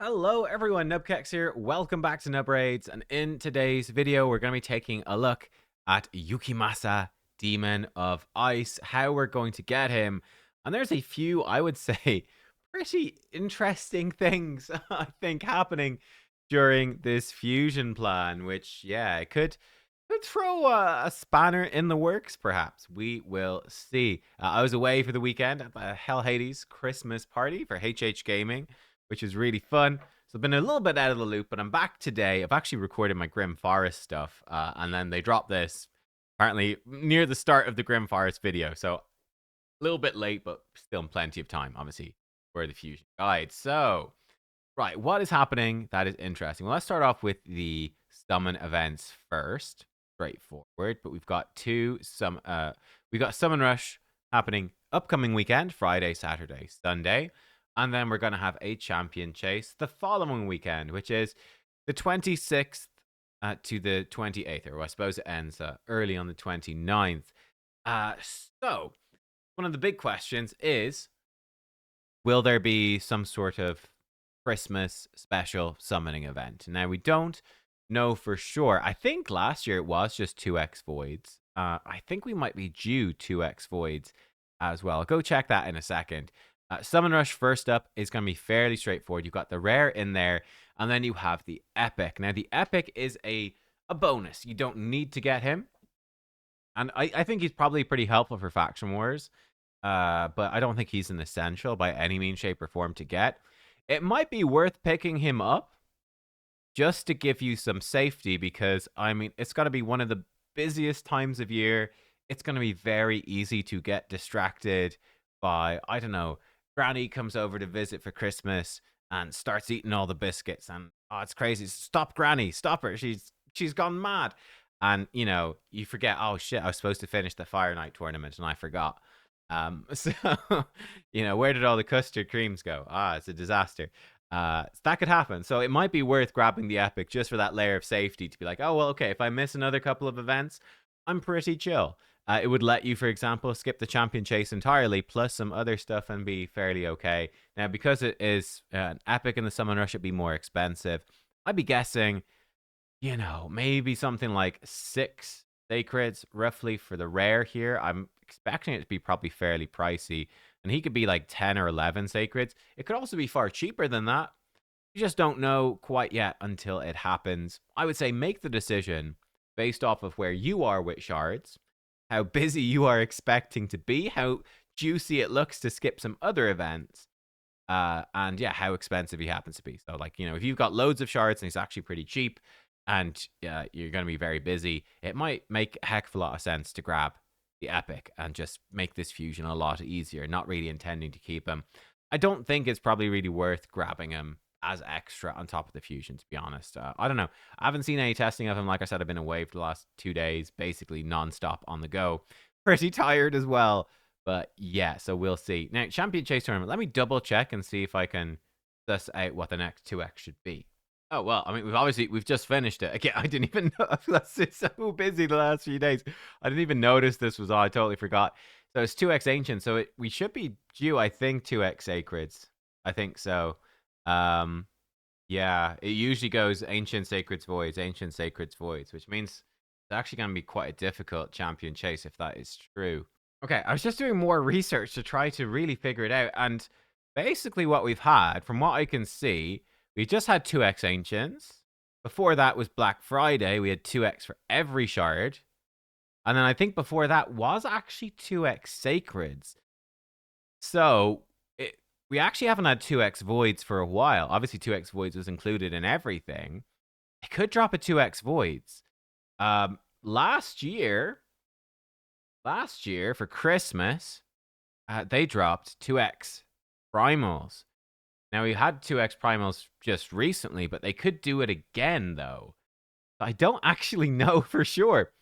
Hello everyone, nubkeks here. Welcome back to Nub Raids, and in today's video we're going to be taking a look at Yukimasa, Demon of Ice, how we're going to get him. And there's a few, I would say, pretty interesting things I think happening during this fusion plan, which it could throw a spanner in the works, perhaps. We will see. I was away for the weekend at the Hell Hades Christmas party for HH Gaming, which is really fun. So I've been a little bit out of the loop, but I'm back today. I've actually recorded my Grim Forest stuff, and then they dropped this apparently near the start of the Grim Forest video. So a little bit late, but still plenty of time, obviously, for the Fusion Guide. So, right, what is happening that is interesting? Well, let's start off with the summon events first. Straightforward, but we've got we've got Summon Rush happening upcoming weekend, Friday, Saturday, Sunday. And then we're going to have a champion chase the following weekend, which is the 26th to the 28th, or I suppose it ends early on the 29th. So, one of the big questions is, will there be some sort of Christmas special summoning event? Now, we don't know for sure. I think last year it was just 2x Voids. I think we might be due 2x Voids as well. I'll go check that in a second. Summon Rush first up is going to be fairly straightforward. You've got the rare in there, and then you have the epic. Now, the epic is a bonus. You don't need to get him. And I think he's probably pretty helpful for Faction Wars. But I don't think he's an essential by any means, shape, or form to get. It might be worth picking him up just to give you some safety, because, I mean, it's got to be one of the busiest times of year. It's going to be very easy to get distracted by, I don't know, Granny comes over to visit for Christmas and starts eating all the biscuits, and it's crazy. Stop, Granny, stop her. She's gone mad. And you forget, oh shit, I was supposed to finish the Fire Night tournament and I forgot. So where did all the custard creams go? It's a disaster. That could happen. So it might be worth grabbing the epic just for that layer of safety, to be like, oh well, okay, if I miss another couple of events, I'm pretty chill. It would let you, for example, skip the champion chase entirely, plus some other stuff, and be fairly okay. Now, because it is an epic in the summon rush, it'd be more expensive. I'd be guessing, maybe something like 6 sacreds roughly for the rare here. I'm expecting it to be probably fairly pricey, and he could be like 10 or 11 sacreds. It could also be far cheaper than that. You just don't know quite yet until it happens. I would say make the decision based off of where you are with shards, how busy you are expecting to be, how juicy it looks to skip some other events, and how expensive he happens to be. So, like, if you've got loads of shards and he's actually pretty cheap, and you're going to be very busy, it might make a heck of a lot of sense to grab the epic and just make this fusion a lot easier, not really intending to keep him. I don't think it's probably really worth grabbing him as extra on top of the fusion, to be honest. I don't know. I haven't seen any testing of him. Like I said, I've been away for the last 2 days, basically non-stop on the go. Pretty tired as well. But yeah, so we'll see. Now, Champion Chase Tournament. Let me double check and see if I can suss out what the next 2x should be. Oh, well, I mean, we've just finished it. Again, I didn't even know. That's so busy the last few days. I didn't even notice this was on. I totally forgot. So it's 2x Ancient. So we should be due, I think, 2x Sacreds. I think so. Yeah, it usually goes Ancient Sacreds Voids, Ancient Sacreds Voids, which means it's actually going to be quite a difficult champion chase if that is true. Okay, I was just doing more research to try to really figure it out. And basically what we've had, from what I can see, we just had 2x Ancients. Before that was Black Friday. We had 2x for every shard. And then I think before that was actually 2x Sacreds. So we actually haven't had 2x Voids for a while. Obviously, 2x Voids was included in everything. It could drop a 2x Voids. Last year for Christmas, they dropped 2x Primals. Now, we had 2x Primals just recently, but they could do it again, though. I don't actually know for sure,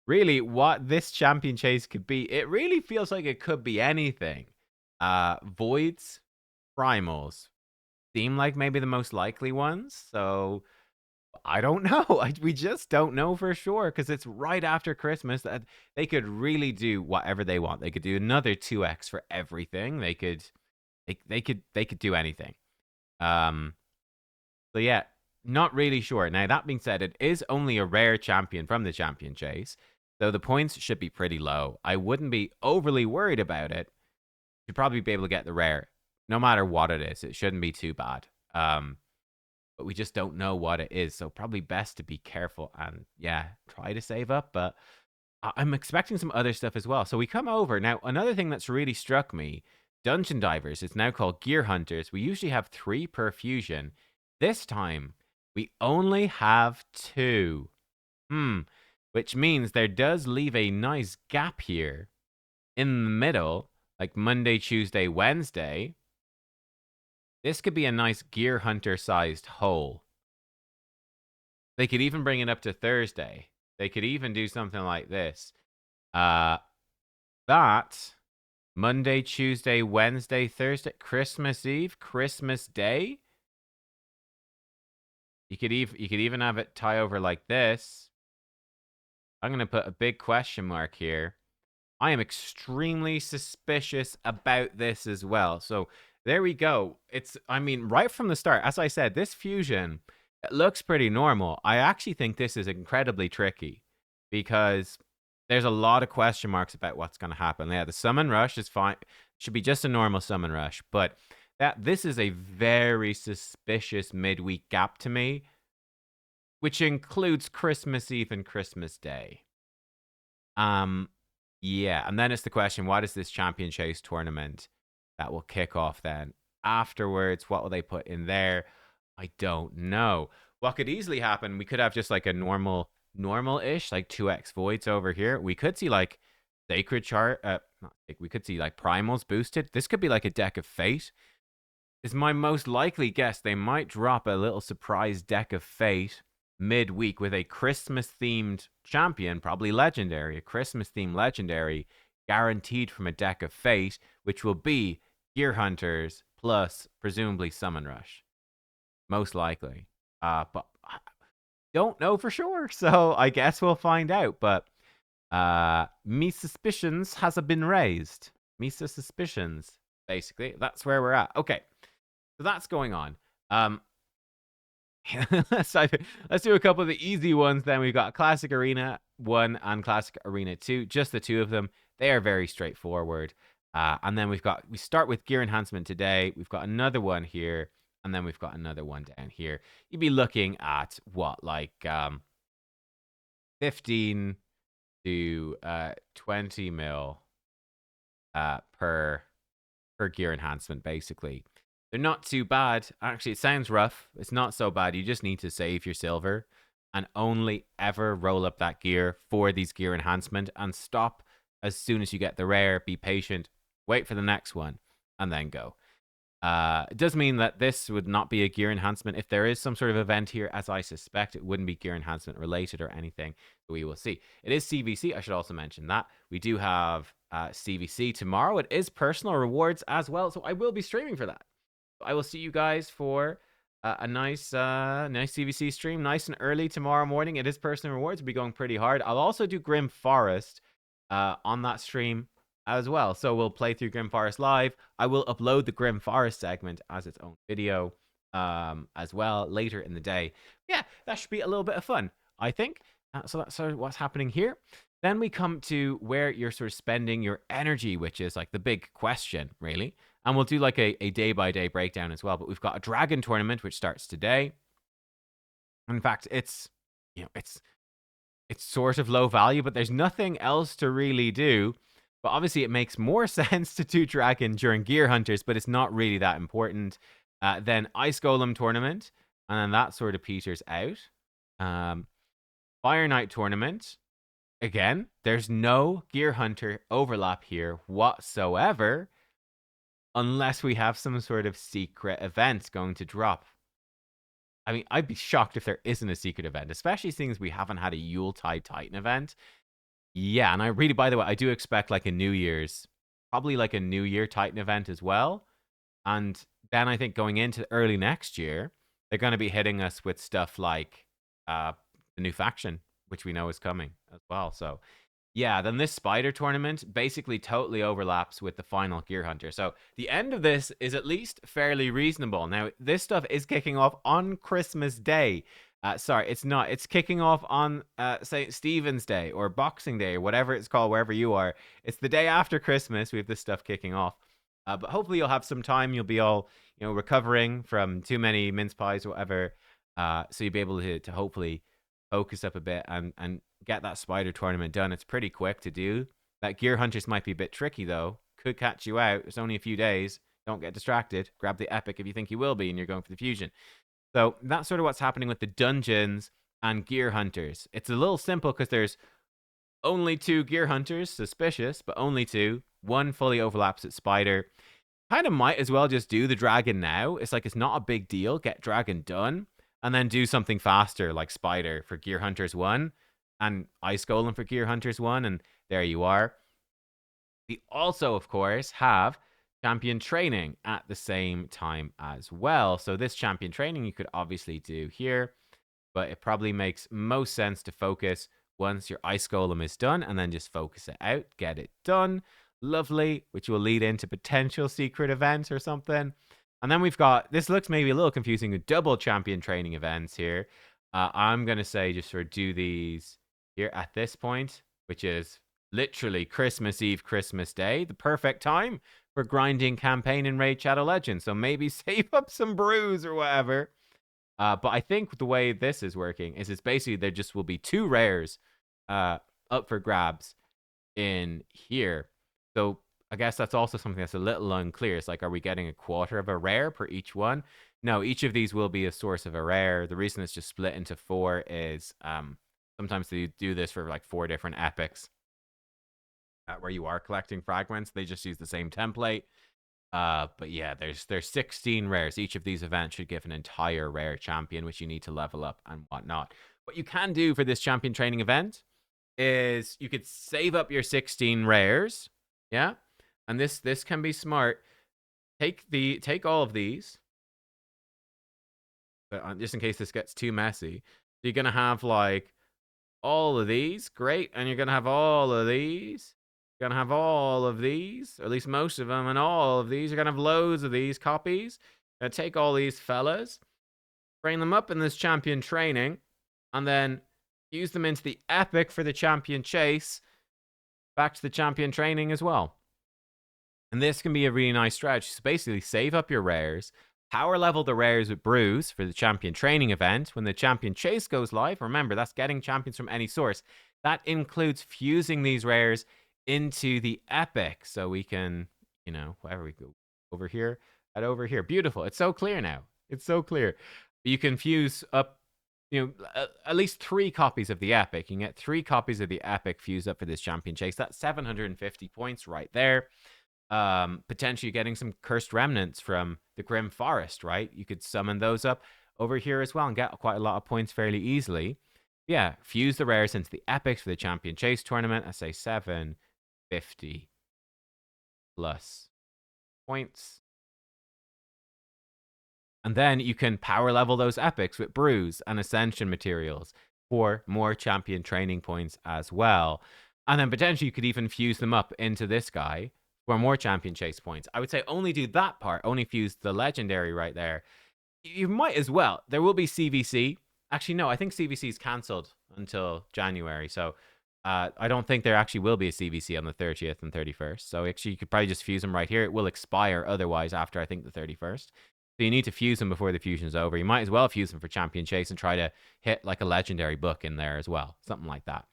really, what this champion chase could be. It really feels like it could be anything. Voids, Primals seem like maybe the most likely ones, so I don't know. We just don't know for sure, because it's right after Christmas. That they could really do whatever they want. They could do another 2x for everything. They could do anything. So yeah, not really sure. Now that being said, it is only a rare champion from the champion chase, so the points should be pretty low. I wouldn't be overly worried about it. You'd probably be able to get the rare, no matter what it is. It shouldn't be too bad. But we just don't know what it is, so probably best to be careful and yeah, try to save up. But I'm expecting some other stuff as well. So we come over now. Another thing that's really struck me: dungeon divers. It's now called gear hunters. We usually have 3 per fusion. This time we only have 2. Which means there does leave a nice gap here in the middle, like Monday, Tuesday, Wednesday. This could be a nice gear hunter sized hole. They could even bring it up to Thursday. They could even do something like this. That Monday, Tuesday, Wednesday, Thursday, Christmas Eve, Christmas Day. You could even have it tie over like this. I'm going to put a big question mark here. I am extremely suspicious about this as well. So there we go. I mean, right from the start, as I said, this fusion, it looks pretty normal. I actually think this is incredibly tricky because there's a lot of question marks about what's going to happen. Yeah, the summon rush is fine. Should be just a normal summon rush. But this is a very suspicious midweek gap to me, which includes Christmas Eve and Christmas Day. Yeah, and then it's the question, what is this champion chase tournament that will kick off then? Afterwards, what will they put in there? I don't know. What could easily happen, we could have just like a normal-ish, like 2x voids over here. We could see like Sacred Chart, we could see like Primals boosted. This could be like a deck of Fate. Is my most likely guess. They might drop a little surprise deck of Fate midweek with a Christmas-themed champion, probably legendary, a Christmas-themed legendary, guaranteed from a deck of Fate, which will be Gear Hunters plus presumably Summon Rush. Most likely. But I don't know for sure, so I guess we'll find out. But me suspicions has been raised. Me suspicions, basically. That's where we're at. Okay. So that's going on. Let's do a couple of the easy ones then. We've got Classic Arena 1 and Classic Arena 2. Just the 2 of them. They are very straightforward. And then we start with Gear Enhancement today. We've got another one here. And then we've got another one down here. You'd be looking at what, like 15 to 20 mil per gear enhancement, basically. They're not too bad. Actually, it sounds rough. It's not so bad. You just need to save your silver and only ever roll up that gear for these gear enhancement and stop as soon as you get the rare. Be patient, wait for the next one, and then go. It does mean that this would not be a gear enhancement. If there is some sort of event here, as I suspect, it wouldn't be gear enhancement related or anything. We will see. It is CVC. I should also mention that. We do have CVC tomorrow. It is personal rewards as well, so I will be streaming for that. I will see you guys for a nice CVC stream, nice and early tomorrow morning. It is personal rewards. We'll be going pretty hard. I'll also do Grim Forest on that stream as well. So we'll play through Grim Forest live. I will upload the Grim Forest segment as its own video as well later in the day. Yeah, that should be a little bit of fun, I think. So that's sort of what's happening here. Then we come to where you're sort of spending your energy, which is like the big question, really. And we'll do like a day-by-day breakdown as well. But we've got a Dragon tournament, which starts today. In fact, it's sort of low value, but there's nothing else to really do. But obviously, it makes more sense to do Dragon during Gear Hunters, but it's not really that important. Then Ice Golem tournament, and then that sort of peters out. Fire Knight tournament. Again, there's no Gear Hunter overlap here whatsoever, unless we have some sort of secret event going to drop. I mean, I'd be shocked if there isn't a secret event, especially since we haven't had a Yuletide Titan event. Yeah, and by the way, I do expect like probably like a New Year Titan event as well. And then I think going into early next year, they're going to be hitting us with stuff like the new faction, which we know is coming as well. So Yeah, then this spider tournament basically totally overlaps with the final Gear Hunter. So the end of this is at least fairly reasonable. Now, this stuff is kicking off on Christmas Day. Sorry, it's not. It's kicking off on St. Stephen's Day or Boxing Day or whatever it's called, wherever you are. It's the day after Christmas. We have this stuff kicking off. But hopefully you'll have some time. You'll be all, recovering from too many mince pies or whatever. So you'll be able to hopefully focus up a bit and get that spider tournament done. It's pretty quick to do. That Gear Hunters might be a bit tricky though. Could catch you out. It's only a few days. Don't get distracted. Grab the epic if you think you will be and you're going for the fusion. So that's sort of what's happening with the dungeons and Gear Hunters. It's a little simple because there's only 2 Gear Hunters, suspicious, but only 2. One fully overlaps at Spider. Kind of might as well just do the dragon now. It's like it's not a big deal. Get dragon done and then do something faster like Spider for Gear Hunters 1 and Ice Golem for Gear Hunters 1, and there you are. We also, of course, have champion training at the same time as well. So this champion training you could obviously do here, but it probably makes most sense to focus once your Ice Golem is done and then just focus it out, get it done. Lovely, which will lead into potential secret events or something. And then we've got, this looks maybe a little confusing, with double champion training events here. I'm going to say just sort of do these here at this point, which is literally Christmas Eve, Christmas Day, the perfect time for grinding campaign in Raid Shadow Legends. So maybe save up some brews or whatever. But I think the way this is working is it's basically there just will be 2 rares up for grabs in here. So I guess that's also something that's a little unclear. It's like, are we getting a quarter of a rare per each one? No, each of these will be a source of a rare. The reason it's just split into 4 is sometimes they do this for like 4 different epics where you are collecting fragments. They just use the same template. But yeah, there's 16 rares. Each of these events should give an entire rare champion, which you need to level up and whatnot. What you can do for this champion training event is you could save up your 16 rares. Yeah, and this can be smart. Take all of these, but just in case this gets too messy. So you're gonna have like all of these, great, and you're gonna have all of these. You're gonna have all of these, or at least most of them, and all of these. You're gonna have loads of these copies. You're gonna take all these fellas, bring them up in this champion training, and then use them into the epic for the champion chase. Back to the champion training as well. And this can be a really nice strategy. So basically, save up your rares, power level the rares with brews for the champion training event. When the champion chase goes live, remember, that's getting champions from any source. That includes fusing these rares into the epic. So we can, wherever we go, over here, and over here. Beautiful. It's so clear now. It's so clear. You can fuse up, at least 3 copies of the epic. You can get 3 copies of the epic fused up for this champion chase. That's 750 points right there. Potentially getting some cursed remnants from the Grim Forest, right? You could summon those up over here as well and get quite a lot of points fairly easily. Yeah, fuse the rares into the epics for the champion chase tournament. I say 750 plus points. And then you can power level those epics with brews and ascension materials for more champion training points as well. And then potentially you could even fuse them up into this guy for more champion chase points. I would say only do that part, only fuse the legendary right there. You might as well. There will be CVC. Actually, no, I think CVC is cancelled until January. So I don't think there actually will be a CVC on the 30th and 31st. So actually, you could probably just fuse them right here. It will expire otherwise after, I think, the 31st. So you need to fuse them before the fusion is over. You might as well fuse them for champion chase and try to hit like a legendary book in there as well. Something like that.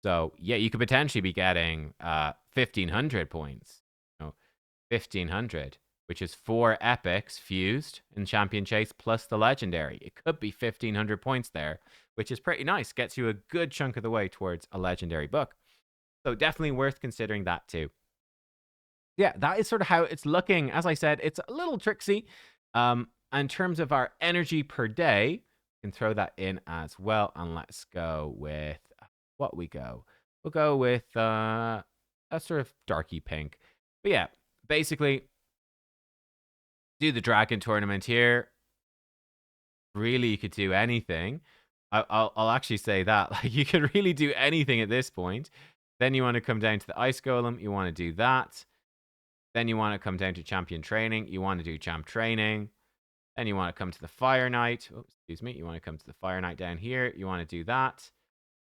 So yeah, you could potentially be getting 1,500 points. 1,500, which is 4 epics fused in champion chase plus the legendary. It could be 1,500 points there, which is pretty nice. Gets you a good chunk of the way towards a legendary book. So definitely worth considering that too. Yeah, that is sort of how it's looking. As I said, it's a little tricksy. In terms of our energy per day, we can throw that in as well. And let's go with what we go. We'll go with a sort of darky pink. But yeah, basically, do the dragon tournament here. Really, you could do anything. I'll actually say that. Like, you could really do anything at this point. Then you want to come down to the ice golem. You want to do that. Then you want to come down to champion training. You want to do champ training. Then you want to come to the fire knight. Oh, excuse me. You want to come to the fire knight down here. You want to do that.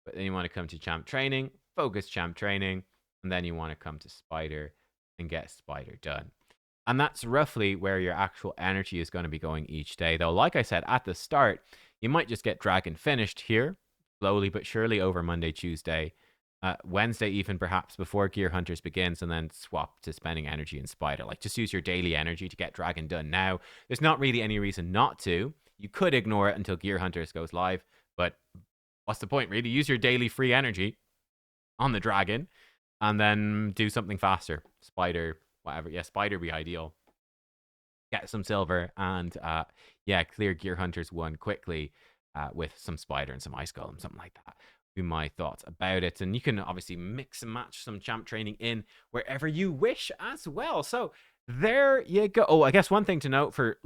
But then you want to come to champ training, focus champ training, and then you want to come to spider and get spider done. And that's roughly where your actual energy is going to be going each day. Though, like I said at the start, you might just get dragon finished here, slowly but surely over Monday, Tuesday, Wednesday, even perhaps before Gear Hunters begins, and then swap to spending energy in spider. Like, just use your daily energy to get dragon done now. There's not really any reason not to. You could ignore it until Gear Hunters goes live, but what's the point, really? Use your daily free energy on the dragon and then do something faster. Spider, whatever. Yeah, spider be ideal. Get some silver and, yeah, clear Gear Hunters 1 quickly with some spider and some ice golem, something like that. Be my thoughts about it. And you can obviously mix and match some champ training in wherever you wish as well. So there you go. Oh, I guess one thing to note for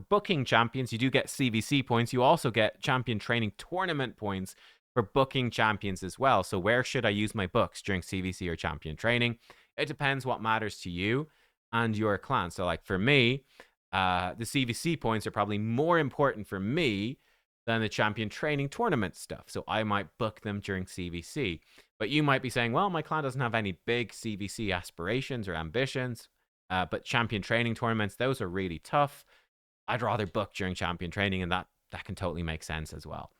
booking champions, you do get CVC points. You also get champion training tournament points for booking champions as well. So where should I use my books during CVC or champion training? It depends what matters to you and your clan. So like for me, the CVC points are probably more important for me than the champion training tournament stuff. So I might book them during CVC. But you might be saying, well, my clan doesn't have any big CVC aspirations or ambitions. But champion training tournaments, those are really tough. I'd rather book during champion training, and that can totally make sense as well.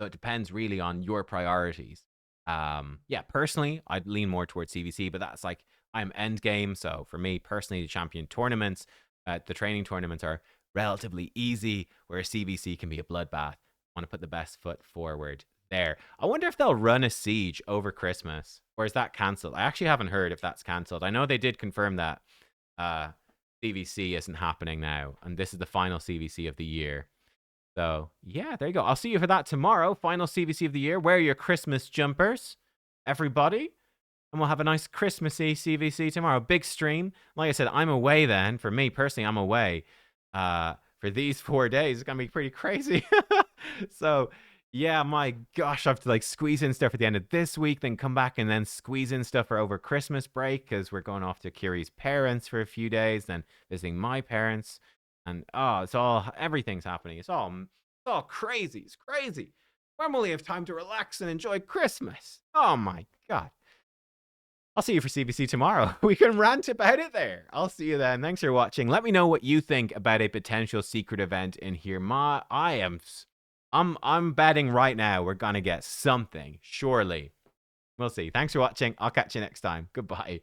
So it depends really on your priorities. Yeah, personally, I'd lean more towards CVC, but that's like, I'm end game. So for me personally, the champion tournaments, the training tournaments are relatively easy, where CVC can be a bloodbath. Want to put the best foot forward there. I wonder if they'll run a siege over Christmas, or is that cancelled? I actually haven't heard if that's cancelled. I know they did confirm that CVC isn't happening now, and this is the final CVC of the year. So yeah, there you go. I'll see you for that tomorrow. Final CVC of the year. Wear your Christmas jumpers, everybody. And we'll have a nice Christmassy CVC tomorrow. Big stream. Like I said, I'm away then. For me personally, I'm away for these 4 days. It's going to be pretty crazy. So, yeah, my gosh, I have to like squeeze in stuff at the end of this week, then come back and then squeeze in stuff for over Christmas break, because we're going off to Kiri's parents for a few days, then visiting my parents. And everything's happening. It's all crazy. It's crazy. Normally I have time to relax and enjoy Christmas. Oh my God. I'll see you for CVC tomorrow. We can rant about it there. I'll see you then. Thanks for watching. Let me know what you think about a potential secret event in here. I'm betting right now we're gonna get something. Surely. We'll see. Thanks for watching. I'll catch you next time. Goodbye.